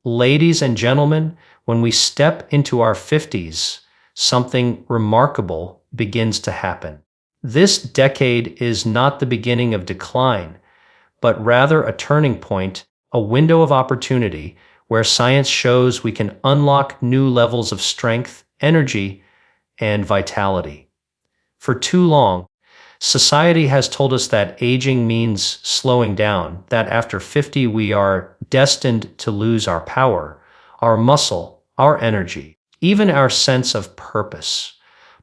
Ladies and gentlemen, when we step into our 50s, something remarkable begins to happen. This decade is not the beginning of decline, but rather a turning point, a window of opportunity where science shows we can unlock new levels of strength, energy, and vitality. For too long, society has told us that aging means slowing down, that after 50 we are destined to lose our power, our muscle, our energy, even our sense of purpose.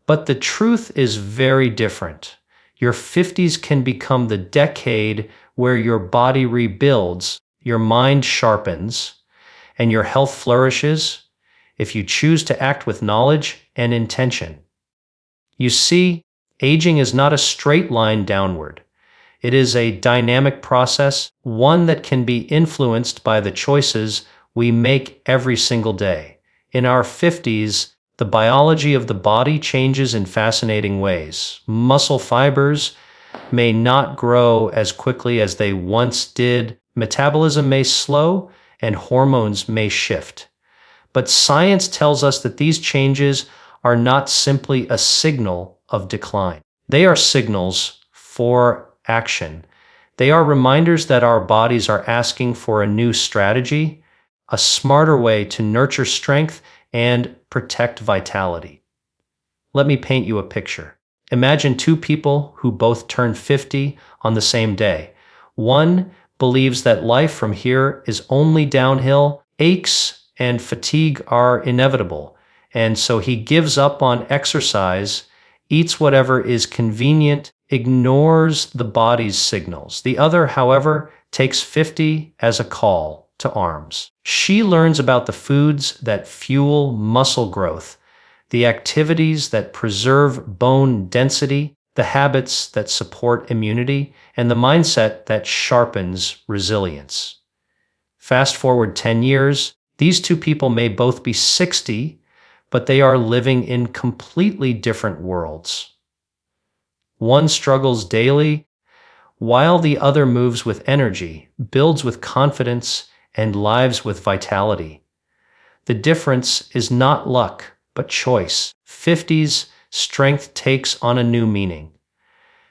But the truth is very different. Your 50s can become the decade where your body rebuilds, your mind sharpens, and your health flourishes if you choose to act with knowledge and intention. You see, aging is not a straight line downward. It is a dynamic process, one that can be influenced by the choices we make every single day. In our 50s, the biology of the body changes in fascinating ways. Muscle fibers may not grow as quickly as they once did, metabolism may slow, and hormones may shift. But science tells us that these changes are not simply a signal of decline. They are signals for action. They are reminders that our bodies are asking for a new strategy, a smarter way to nurture strength and protect vitality. Let me paint you a picture. Imagine two people who both turn 50 on the same day. One believes that life from here is only downhill, aches and fatigue are inevitable, and so he gives up on exercise, eats whatever is convenient, ignores the body's signals. The other, however, takes 50 as a call to arms. She learns about the foods that fuel muscle growth, the activities that preserve bone density, the habits that support immunity, and the mindset that sharpens resilience. Fast forward 10 years, these two people may both be 60, but they are living in completely different worlds. One struggles daily, while the other moves with energy, builds with confidence, and lives with vitality. The difference is not luck, but choice. 50s, strength takes on a new meaning.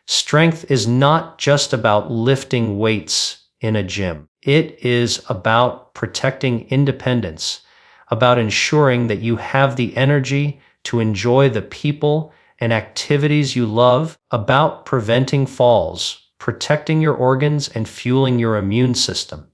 Strength is not just about lifting weights in a gym. It is about protecting independence, about ensuring that you have the energy to enjoy the people and activities you love, about preventing falls, protecting your organs, and fueling your immune system.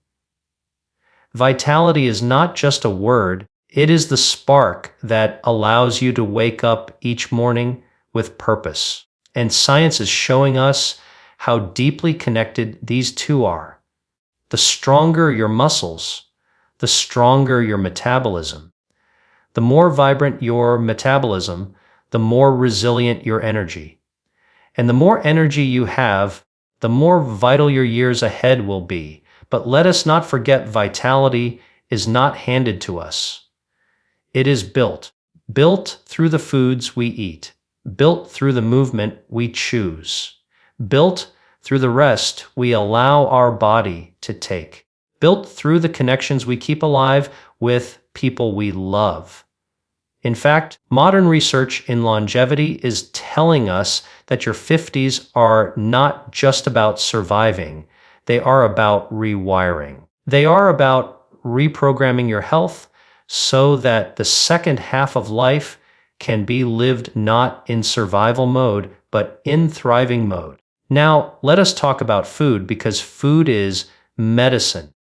Vitality is not just a word, it is the spark that allows you to wake up each morning with purpose. And science is showing us how deeply connected these two are. The stronger your muscles, the stronger your metabolism. The more vibrant your metabolism, the more resilient your energy. And the more energy you have, the more vital your years ahead will be. But let us not forget, vitality is not handed to us. It is built through the foods we eat, built through the movement we choose, built through the rest we allow our body to take, built through the connections we keep alive with people we love. In fact, modern research in longevity is telling us that your 50s are not just about surviving, they are about rewiring. They are about reprogramming your health so that the second half of life can be lived not in survival mode, but in thriving mode. Now, let us talk about food, because food is medicine.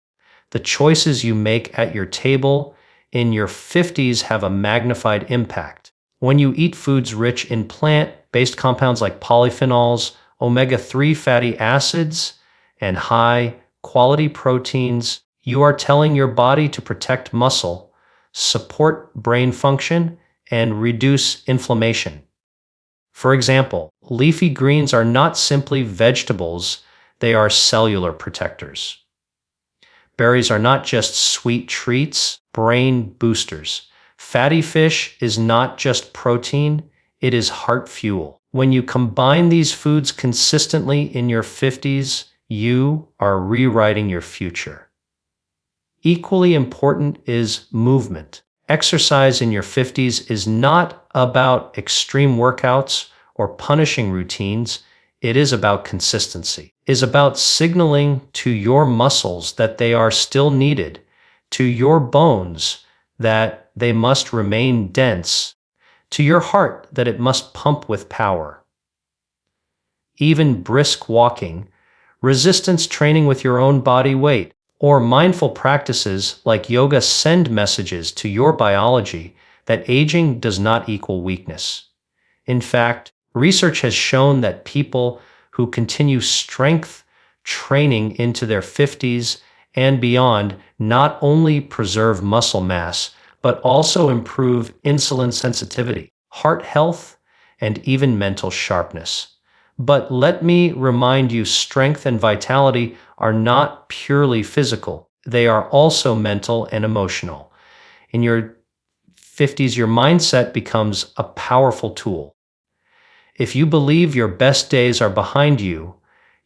The choices you make at your table in your 50s have a magnified impact. When you eat foods rich in plant-based compounds like polyphenols, omega-3 fatty acids, and high-quality proteins, you are telling your body to protect muscle, support brain function, and reduce inflammation. For example, leafy greens are not simply vegetables, they are cellular protectors. Berries are not just sweet treats, brain boosters. Fatty fish is not just protein, it is heart fuel. When you combine these foods consistently in your 50s, you are rewriting your future. Equally important is movement. Exercise in your 50s is not about extreme workouts or punishing routines. It is about consistency. It is about signaling to your muscles that they are still needed, to your bones that they must remain dense, to your heart that it must pump with power. Even brisk walking, resistance training with your own body weight, or mindful practices like yoga send messages to your biology that aging does not equal weakness. In fact, research has shown that people who continue strength training into their 50s and beyond not only preserve muscle mass, but also improve insulin sensitivity, heart health, and even mental sharpness. But let me remind you, strength and vitality are not purely physical. They are also mental and emotional. In your 50s, your mindset becomes a powerful tool. If you believe your best days are behind you,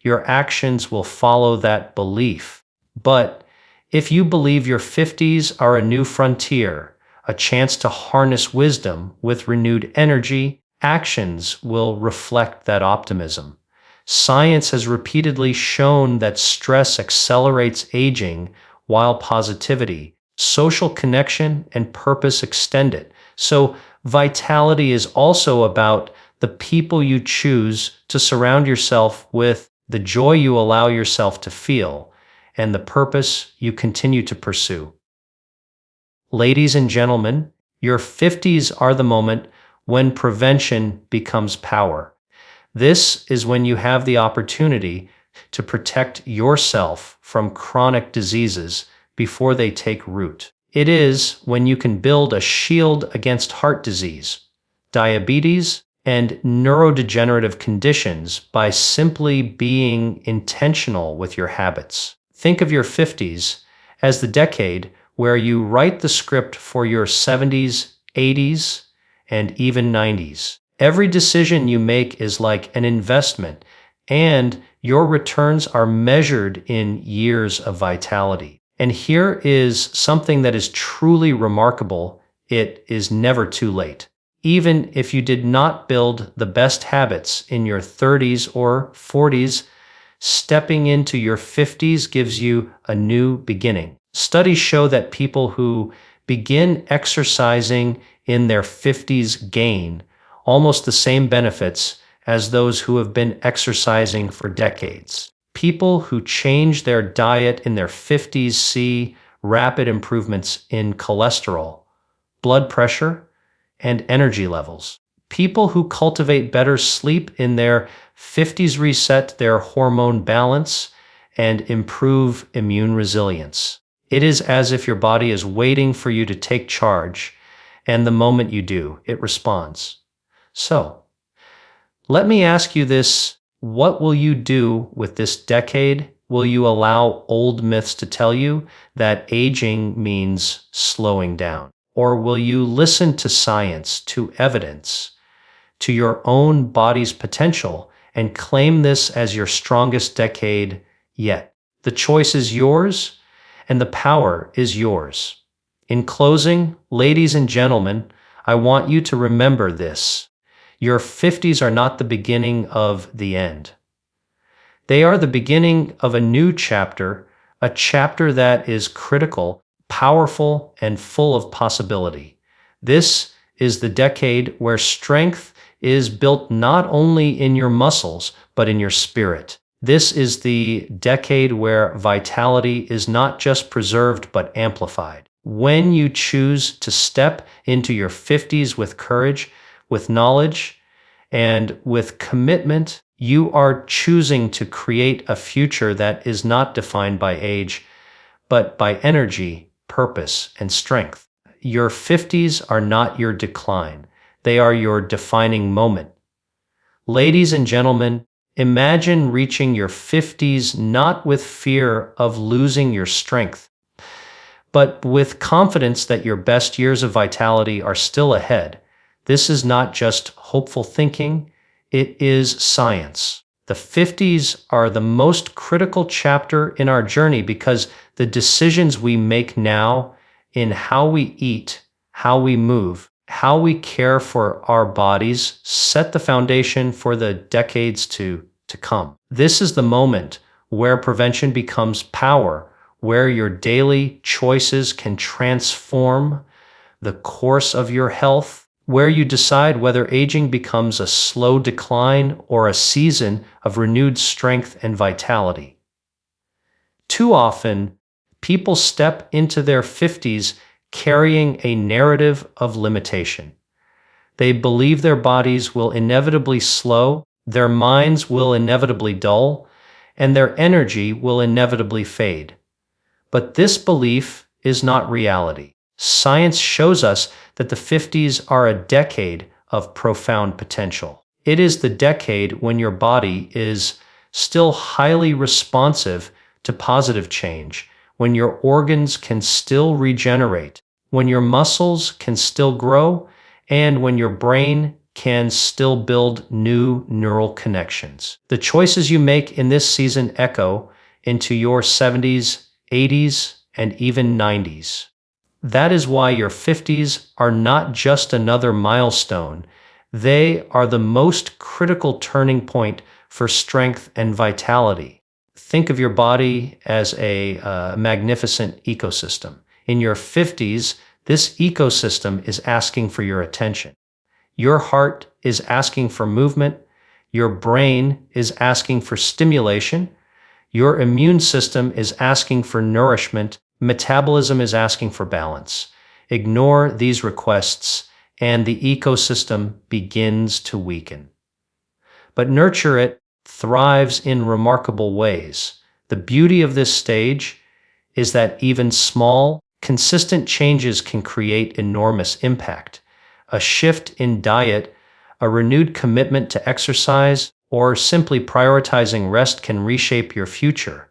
your actions will follow that belief. But if you believe your 50s are a new frontier, a chance to harness wisdom with renewed energy, actions will reflect that optimism. Science has repeatedly shown that stress accelerates aging, while positivity, social connection, and purpose extend it. So, vitality is also about the people you choose to surround yourself with, the joy you allow yourself to feel, and the purpose you continue to pursue. Ladies and gentlemen, your 50s are the moment when prevention becomes power. This is when you have the opportunity to protect yourself from chronic diseases before they take root. It is when you can build a shield against heart disease, diabetes, and neurodegenerative conditions by simply being intentional with your habits. Think of your 50s as the decade where you write the script for your 70s, 80s, and even 90s. Every decision you make is like an investment, and your returns are measured in years of vitality. And here is something that is truly remarkable: it is never too late. Even if you did not build the best habits in your 30s or 40s, stepping into your 50s gives you a new beginning. Studies show that people who begin exercising in their 50s gain almost the same benefits as those who have been exercising for decades. People who change their diet in their 50s see rapid improvements in cholesterol, blood pressure, and energy levels. People who cultivate better sleep in their 50s reset their hormone balance and improve immune resilience. It is as if your body is waiting for you to take charge, and the moment you do, it responds. So, let me ask you this: what will you do with this decade? Will you allow old myths to tell you that aging means slowing down? Or will you listen to science, to evidence, to your own body's potential, and claim this as your strongest decade yet? The choice is yours, and the power is yours. In closing, ladies and gentlemen, I want you to remember this: your 50s are not the beginning of the end. They are the beginning of a new chapter, a chapter that is critical, powerful, and full of possibility. This is the decade where strength is built not only in your muscles, but in your spirit. This is the decade where vitality is not just preserved, but amplified. When you choose to step into your 50s with courage, with knowledge, and with commitment, you are choosing to create a future that is not defined by age, but by energy, purpose, and strength. Your 50s are not your decline. They are your defining moment. Ladies and gentlemen, imagine reaching your 50s not with fear of losing your strength, but with confidence that your best years of vitality are still ahead. This is not just hopeful thinking, it is science. The 50s are the most critical chapter in our journey because the decisions we make now in how we eat, how we move, how we care for our bodies set the foundation for the decades to come. This is the moment where prevention becomes power, where your daily choices can transform the course of your health, where you decide whether aging becomes a slow decline or a season of renewed strength and vitality. Too often, people step into their 50s carrying a narrative of limitation. They believe their bodies will inevitably slow, their minds will inevitably dull, and their energy will inevitably fade. But this belief is not reality. Science shows us that the 50s are a decade of profound potential. It is the decade when your body is still highly responsive to positive change, when your organs can still regenerate, when your muscles can still grow, and when your brain can still build new neural connections. The choices you make in this season echo into your 70s, 80s, and even 90s. That is why your 50s are not just another milestone. They are the most critical turning point for strength and vitality. Think of your body as a magnificent ecosystem. In your 50s, this ecosystem is asking for your attention. Your heart is asking for movement. Your brain is asking for stimulation. Your immune system is asking for nourishment. Metabolism is asking for balance. Ignore these requests, and the ecosystem begins to weaken. But nurture it thrives in remarkable ways. The beauty of this stage is that even small, consistent changes can create enormous impact. A shift in diet, a renewed commitment to exercise, or simply prioritizing rest can reshape your future.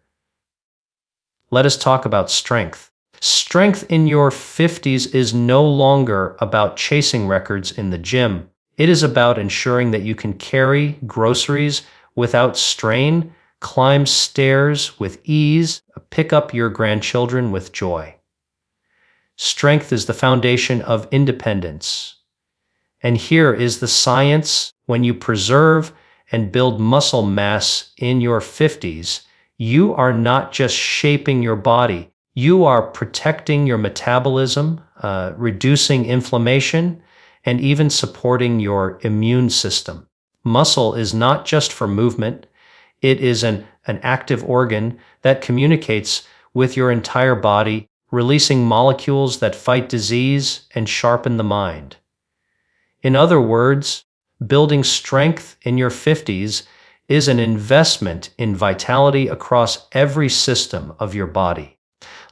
Let us talk about strength. Strength in your 50s is no longer about chasing records in the gym. It is about ensuring that you can carry groceries without strain, climb stairs with ease, pick up your grandchildren with joy. Strength is the foundation of independence. And here is the science: when you preserve and build muscle mass in your 50s, you are not just shaping your body, you are protecting your metabolism, reducing inflammation, and even supporting your immune system. Muscle is not just for movement, it is an active organ that communicates with your entire body, releasing molecules that fight disease and sharpen the mind. In other words, building strength in your 50s is an investment in vitality across every system of your body.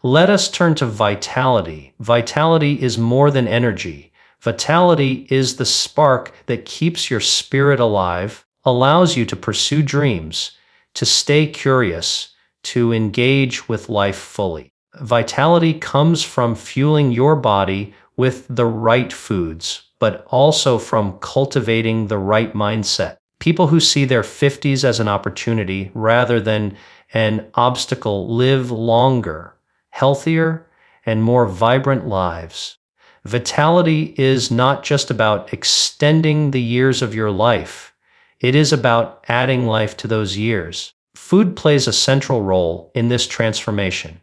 Let us turn to vitality. Vitality is more than energy. Vitality is the spark that keeps your spirit alive, allows you to pursue dreams, to stay curious, to engage with life fully. Vitality comes from fueling your body with the right foods, but also from cultivating the right mindset. People who see their 50s as an opportunity rather than an obstacle live longer, healthier, and more vibrant lives. Vitality is not just about extending the years of your life. It is about adding life to those years. Food plays a central role in this transformation.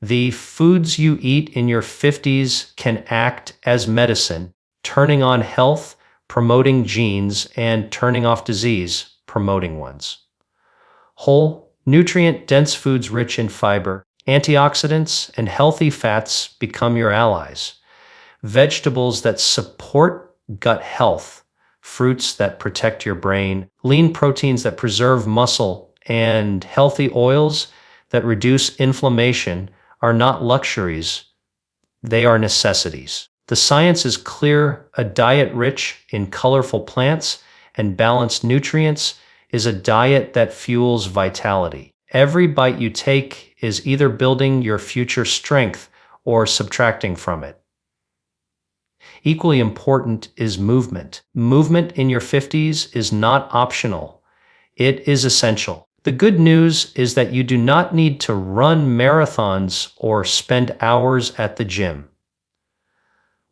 The foods you eat in your 50s can act as medicine, turning on health, promoting genes, and turning off disease, promoting ones. Whole, nutrient-dense foods rich in fiber, antioxidants, and healthy fats become your allies. Vegetables that support gut health, fruits that protect your brain, lean proteins that preserve muscle, and healthy oils that reduce inflammation are not luxuries, they are necessities. The science is clear: a diet rich in colorful plants and balanced nutrients is a diet that fuels vitality. Every bite you take is either building your future strength or subtracting from it. Equally important is movement. Movement in your 50s is not optional. It is essential. The good news is that you do not need to run marathons or spend hours at the gym.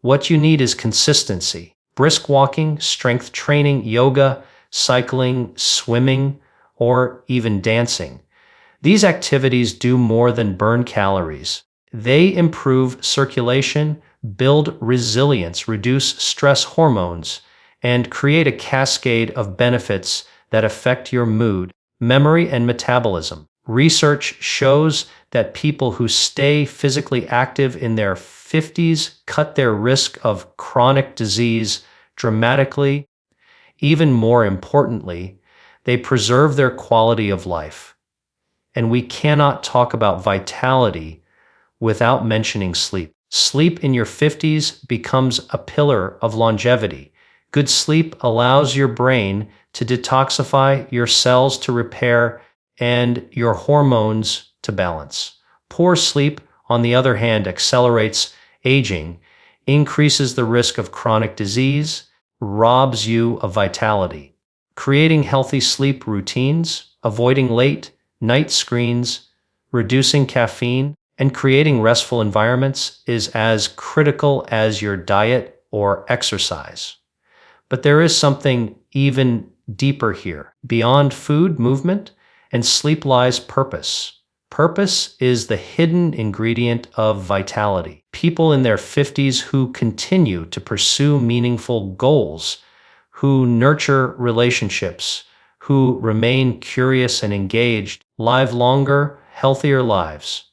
What you need is consistency. Brisk walking, strength training, yoga, cycling, swimming, or even dancing. These activities do more than burn calories. They improve circulation, build resilience, reduce stress hormones, and create a cascade of benefits that affect your mood, memory, and metabolism. Research shows that people who stay physically active in their 50s cut their risk of chronic disease dramatically. Even more importantly, they preserve their quality of life. And we cannot talk about vitality without mentioning sleep. Sleep in your 50s becomes a pillar of longevity. Good sleep allows your brain to detoxify, your cells to repair, and your hormones to balance. Poor sleep, on the other hand, accelerates aging, increases the risk of chronic disease, robs you of vitality. Creating healthy sleep routines, avoiding late night screens, reducing caffeine, and creating restful environments is as critical as your diet or exercise. But there is something even deeper here. Beyond food, movement, and sleep lies purpose. Purpose is the hidden ingredient of vitality. People in their 50s who continue to pursue meaningful goals, who nurture relationships, who remain curious and engaged, live longer, healthier lives.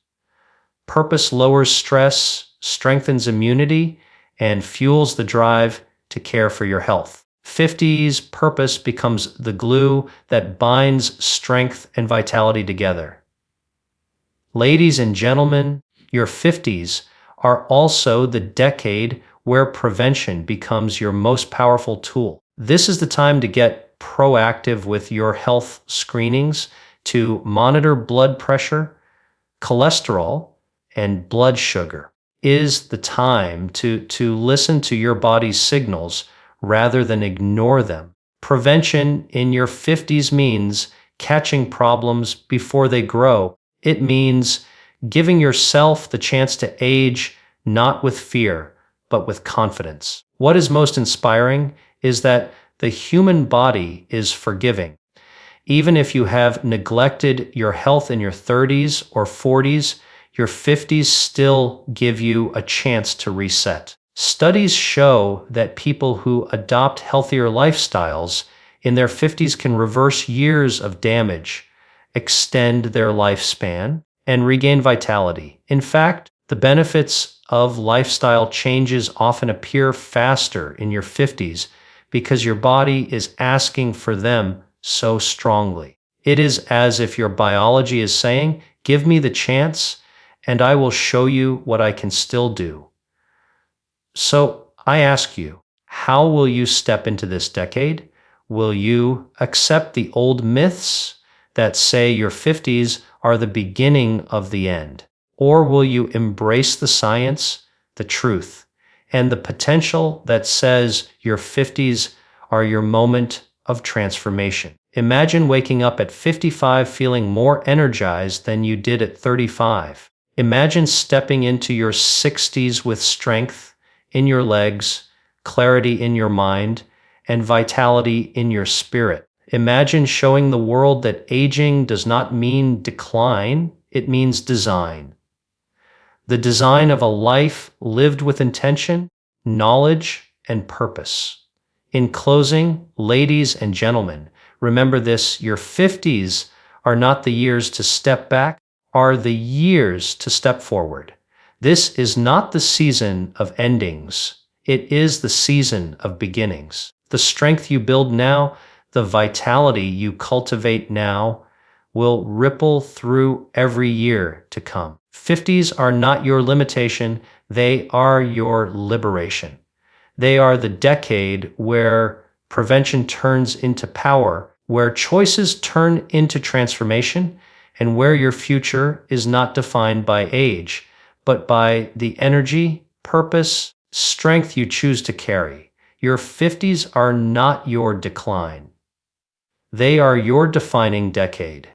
Purpose lowers stress, strengthens immunity, and fuels the drive to care for your health. 50s purpose becomes the glue that binds strength and vitality together. Ladies and gentlemen, your 50s are also the decade where prevention becomes your most powerful tool. This is the time to get proactive with your health screenings, to monitor blood pressure, cholesterol, and blood sugar. Is the time to listen to your body's signals rather than ignore them. Prevention in your 50s means catching problems before they grow. It means giving yourself the chance to age not with fear, but with confidence. What is most inspiring is that the human body is forgiving. Even if you have neglected your health in your 30s or 40s, your 50s still give you a chance to reset. Studies show that people who adopt healthier lifestyles in their 50s can reverse years of damage, extend their lifespan, and regain vitality. In fact, the benefits of lifestyle changes often appear faster in your 50s because your body is asking for them so strongly. It is as if your biology is saying, "Give me the chance, and I will show you what I can still do." So I ask you, how will you step into this decade? Will you accept the old myths that say your 50s are the beginning of the end? Or will you embrace the science, the truth, and the potential that says your 50s are your moment of transformation? Imagine waking up at 55 feeling more energized than you did at 35. Imagine stepping into your 60s with strength in your legs, clarity in your mind, and vitality in your spirit. Imagine showing the world that aging does not mean decline, it means design. The design of a life lived with intention, knowledge, and purpose. In closing, ladies and gentlemen, remember this: your 50s are not the years to step back, are the years to step forward. This is not the season of endings. It is the season of beginnings. The strength you build now, the vitality you cultivate now, will ripple through every year to come. 50s are not your limitation, they are your liberation. They are the decade where prevention turns into power, where choices turn into transformation, and where your future is not defined by age, but by the energy, purpose, strength you choose to carry. Your 50s are not your decline. They are your defining decade.